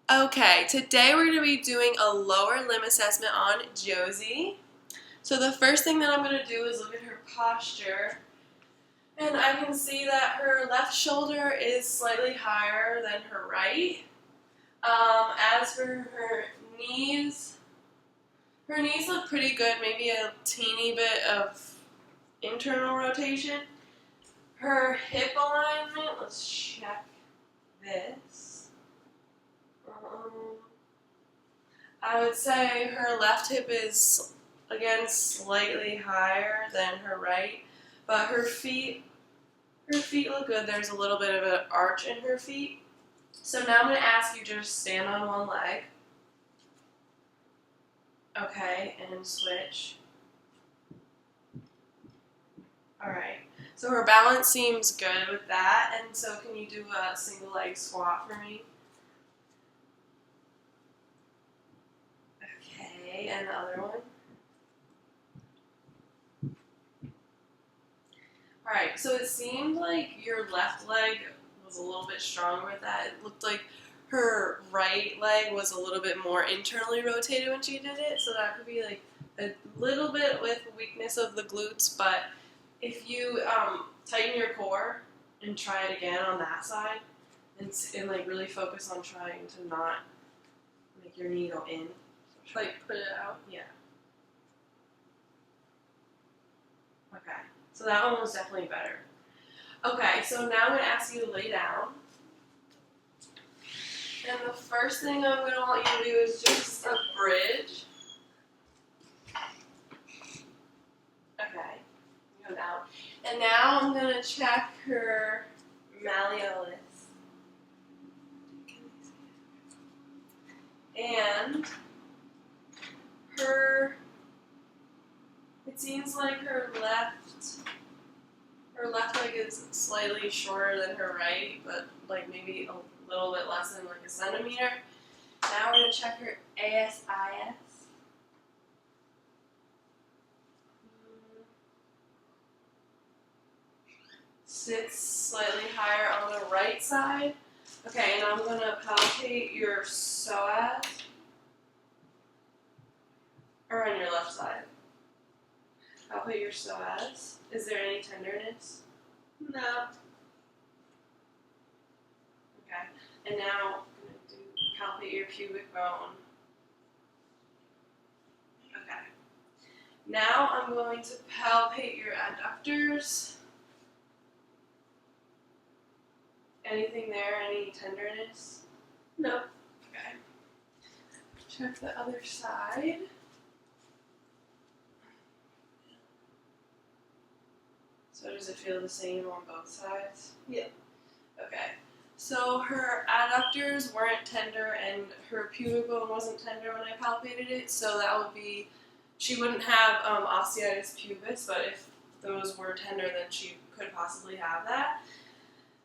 Okay, today we're going to be doing a lower limb assessment on Josie. So the first thing that I'm going to do is look at her posture. And I can see that her left shoulder is slightly higher than her right. As for her knees look pretty good, maybe a teeny bit of internal rotation. Her hip alignment, let's check this. I would say her left hip is, again, slightly higher than her right, but her feet look good. There's a little bit of an arch in her feet. So now I'm going to ask you to just stand on one leg. Okay, and switch. Alright, so her balance seems good with that, and so can you do a single leg squat for me? Okay, and the other one. Alright, so it seemed like your left leg was a little bit stronger with that. It looked like her right leg was a little bit more internally rotated when she did it, so that could be like a little bit with weakness of the glutes, but if you tighten your core and try it again on that side and like really focus on trying to not make your knee go in. So Like put it out? Yeah. Okay. So that one was definitely better. Okay, so now I'm going to ask you to lay down. And the first thing I'm going to want you to do is just a bridge. Okay, go down. And now I'm going to check her malleolus. And it seems like her left leg is slightly shorter than her right, but like maybe a little bit less than like a centimeter. Now we're going to check her ASIS. Sits slightly higher on the right side. Okay, and I'm going to palpate your psoas. Or on your left side. Palpate your psoas. Is there any tenderness? No. Okay. And now I'm going to palpate your pubic bone. Okay. Now I'm going to palpate your adductors. Anything there? Any tenderness? No. Okay. Check the other side. So does it feel the same on both sides? Yeah. Okay. So her adductors weren't tender and her pubic bone wasn't tender when I palpated it, so that would be, she wouldn't have osteitis pubis, but if those were tender, then she could possibly have that.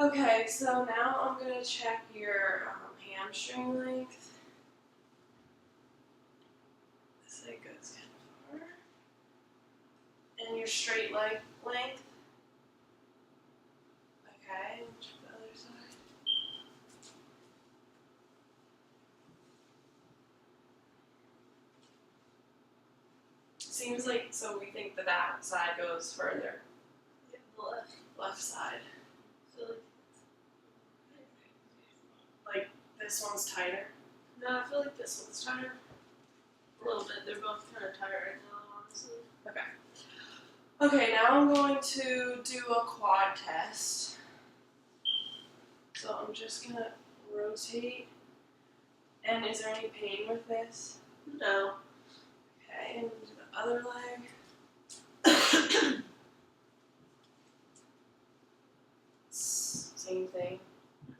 Okay, so now I'm going to check your hamstring length. This leg goes kind of far. And your straight leg length. Okay, and check the other side. Seems like, so we think that side goes further. Yeah, the Left side. So Like this one's tighter. no, I feel like this one's tighter. A little bit. They're both kind of tight right now, honestly. Okay. Okay, now I'm going to do a quad test. So I'm just going to rotate. And is there any pain with this? No. Okay, and do the other leg. Same thing.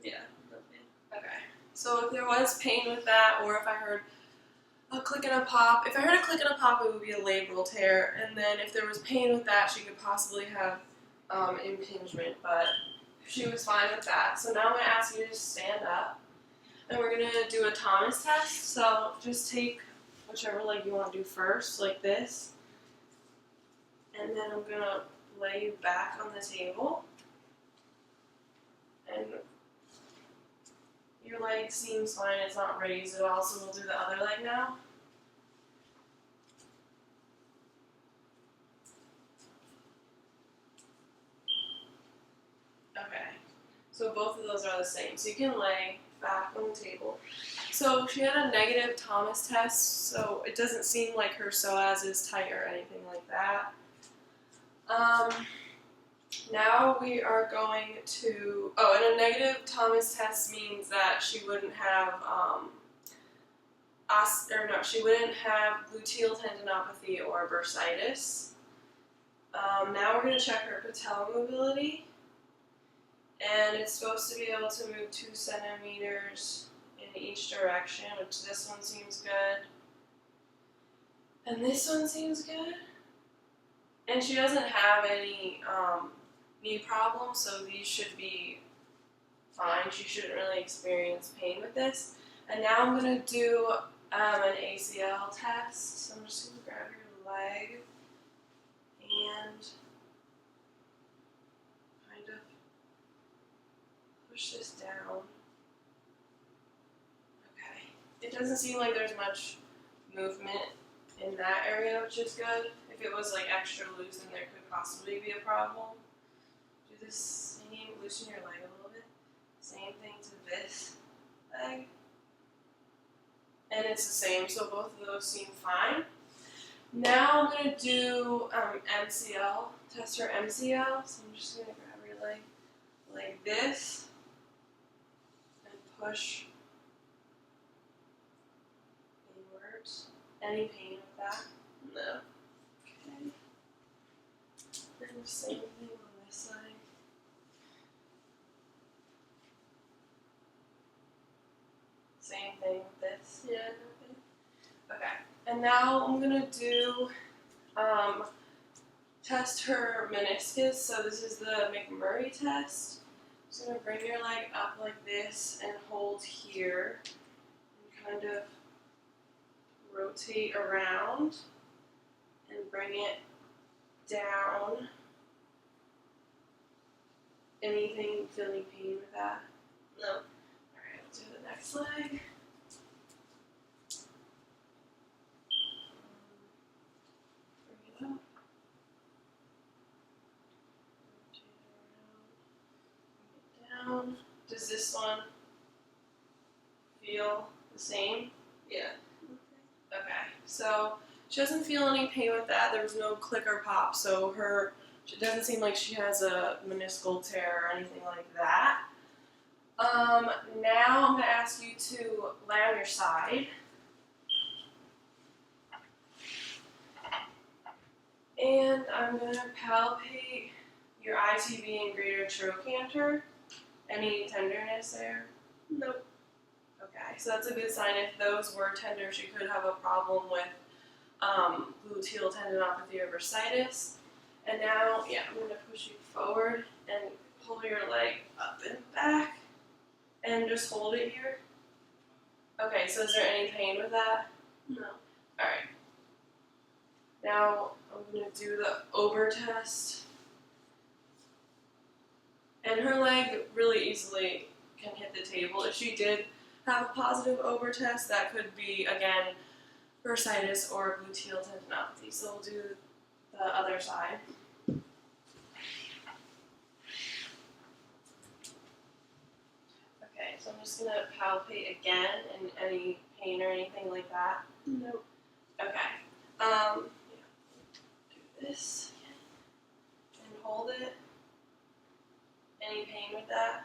Yeah. Nothing. Okay. So if there was pain with that, or if I heard a click and a pop, if I heard a click and a pop, it would be a labral tear. And then if there was pain with that, she could possibly have impingement, but she was fine with that. So now I'm going to ask you to stand up. And we're going to do a Thomas test. So just take whichever leg you want to do first, like this. And then I'm going to lay you back on the table. And Your leg seems fine, it's not raised at all, so we'll do the other leg now. Okay, so both of those are the same. So you can lay back on the table. So she had a negative Thomas test, so it doesn't seem like her psoas is tight or anything like that. Now we are going to, and a negative Thomas test means that she wouldn't have, she wouldn't have gluteal tendinopathy or bursitis. Now we're going to check her patella mobility, and it's supposed to be able to move 2 centimeters in each direction, which this one seems good, and this one seems good, and she doesn't have any knee problems, so these should be fine. She shouldn't really experience pain with this. And now I'm going to do an ACL test. So I'm just going to grab your leg and kind of push this down. Okay. It doesn't seem like there's much movement in that area, which is good. If it was like extra loose, then there could possibly be a problem. Do the same, loosen your leg a little bit. Same thing to this leg. And it's the same, so both of those seem fine. Now I'm going to do MCL, test her MCL. So I'm just going to grab your leg like this and push inwards. Any pain with that? No. Okay. And the same thing on this side. Same thing with this. Yeah, nothing. Okay. And now I'm gonna do test her meniscus. So this is the McMurray test. I'm just gonna bring your leg up like this and hold here and kind of rotate around and bring it down. Anything, feel any pain with that? No. Alright, I'll do the next leg. Bring it up. Rotate around. Bring it down. Does this one feel the same? Yeah. Okay, so she doesn't feel any pain with that. There was no click or pop, so it doesn't seem like she has a meniscal tear or anything like that. Now I'm going to ask you to lay on your side. And I'm going to palpate your ITB and greater trochanter. Any tenderness there? Nope. Okay, so that's a good sign. If those were tender, she could have a problem with gluteal tendinopathy or bursitis. And now, I'm going to push you forward and pull your leg up and back. And just hold it here. Okay, so is there any pain with that? No. Alright. Now I'm going to do the Ober test. And her leg really easily can hit the table. If she did have a positive Ober test, that could be, again, bursitis or gluteal tendinopathy. So we'll do the other side. Okay, so I'm just going to palpate again, and any pain or anything like that. Nope. Okay. Do this again and hold it. Any pain with that?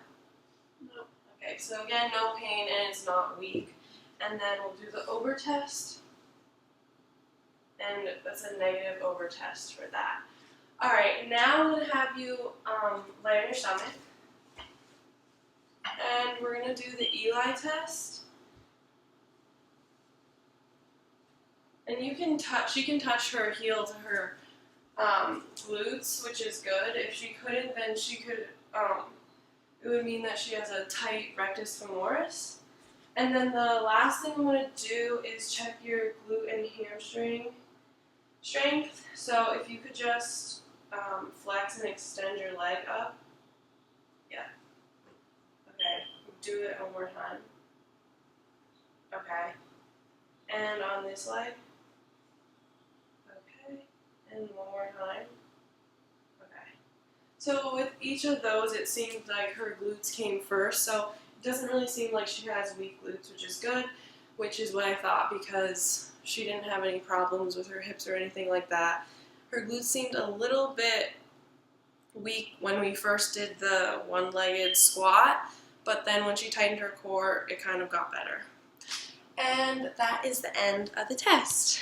Nope. Okay, so again, no pain and it's not weak. And then we'll do the Ober test. And that's a negative Ober test for that. Alright, now I'm going to have you lay on your stomach. And we're going to do the Eli test. And you can touch her heel to her glutes, which is good. If she couldn't, then she could, it would mean that she has a tight rectus femoris. And then the last thing I'm going to do is check your glute and hamstring strength. So if you could just flex and extend your leg up. Yeah. Okay, do it one more time. And on this leg. Okay. And one more time. Okay. So with each of those, it seemed like her glutes came first. So it doesn't really seem like she has weak glutes, which is good, which is what I thought because she didn't have any problems with her hips or anything like that. Her glutes seemed a little bit weak when we first did the one-legged squat, but then when she tightened her core, it kind of got better. And that is the end of the test.